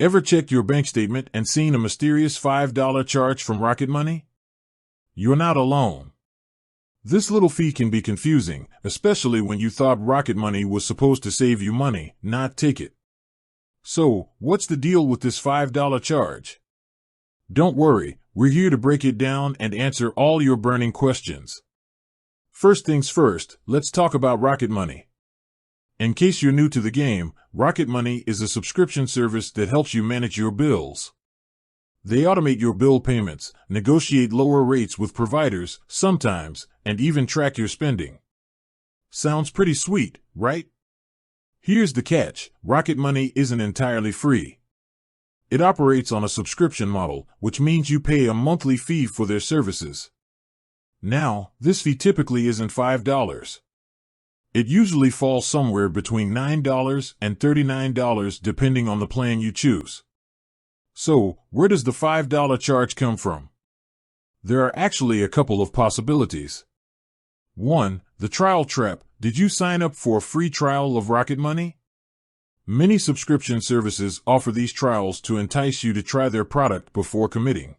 Ever checked your bank statement and seen a mysterious $5 charge from Rocket Money? You're not alone. This little fee can be confusing, especially when you thought Rocket Money was supposed to save you money, not take it. So, what's the deal with this $5 charge? Don't worry, we're here to break it down and answer all your burning questions. First things first, let's talk about Rocket Money. In case you're new to the game, Rocket Money is a subscription service that helps you manage your bills. They automate your bill payments, negotiate lower rates with providers, sometimes, and even track your spending. Sounds pretty sweet, right? Here's the catch: Rocket Money isn't entirely free. It operates on a subscription model, which means you pay a monthly fee for their services. Now, this fee typically isn't $5. It usually falls somewhere between $9 and $39 depending on the plan you choose. So, where does the $5 charge come from? There are actually a couple of possibilities. 1. The trial trap. Did you sign up for a free trial of Rocket Money? Many subscription services offer these trials to entice you to try their product before committing.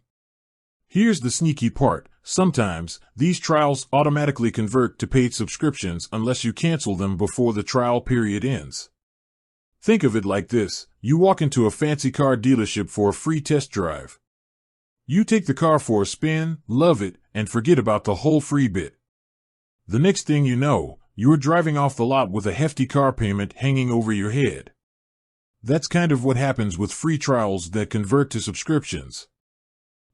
Here's the sneaky part: sometimes, these trials automatically convert to paid subscriptions unless you cancel them before the trial period ends. Think of it like this: you walk into a fancy car dealership for a free test drive. You take the car for a spin, love it, and forget about the whole free bit. The next thing you know, you're driving off the lot with a hefty car payment hanging over your head. That's kind of what happens with free trials that convert to subscriptions.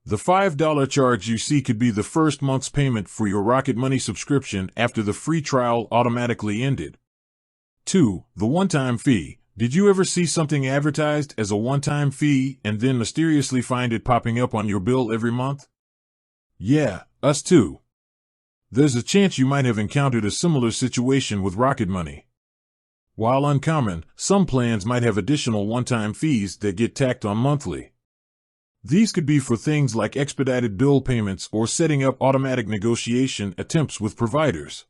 The $5 charge you see could be the first month's payment for your Rocket Money subscription after the free trial automatically ended. 2. The one-time fee. Did you ever see something advertised as a one-time fee and then mysteriously find it popping up on your bill every month? Yeah, us too. There's a chance you might have encountered a similar situation with Rocket Money. While uncommon, some plans might have additional one-time fees that get tacked on monthly. These could be for things like expedited bill payments or setting up automatic negotiation attempts with providers.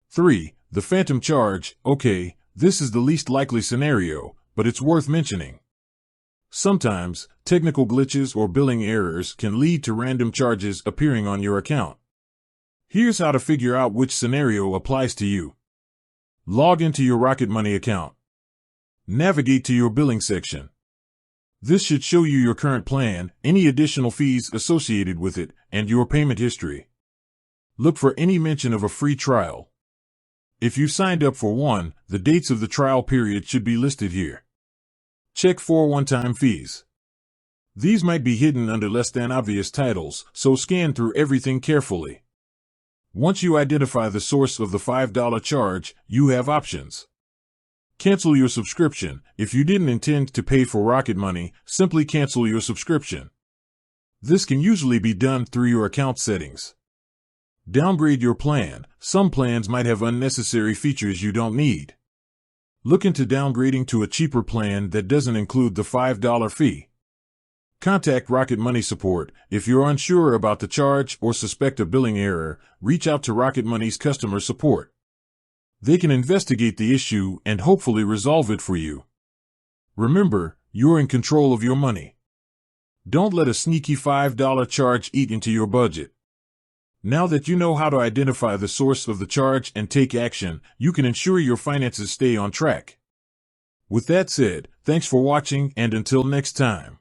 3. The phantom charge. Okay, this is the least likely scenario, but it's worth mentioning. Sometimes, technical glitches or billing errors can lead to random charges appearing on your account. Here's how to figure out which scenario applies to you. Log into your Rocket Money account. Navigate to your billing section. This should show you your current plan, any additional fees associated with it, and your payment history. Look for any mention of a free trial. If you signed up for one, the dates of the trial period should be listed here. Check for one-time fees. These might be hidden under less than obvious titles, so scan through everything carefully. Once you identify the source of the $5 charge, you have options. Cancel your subscription. If you didn't intend to pay for Rocket Money, simply cancel your subscription. This can usually be done through your account settings. Downgrade your plan. Some plans might have unnecessary features you don't need. Look into downgrading to a cheaper plan that doesn't include the $5 fee. Contact Rocket Money support. If you're unsure about the charge or suspect a billing error, reach out to Rocket Money's customer support. They can investigate the issue and hopefully resolve it for you. Remember, you're in control of your money. Don't let a sneaky $5 charge eat into your budget. Now that you know how to identify the source of the charge and take action, you can ensure your finances stay on track. With that said, thanks for watching, and until next time.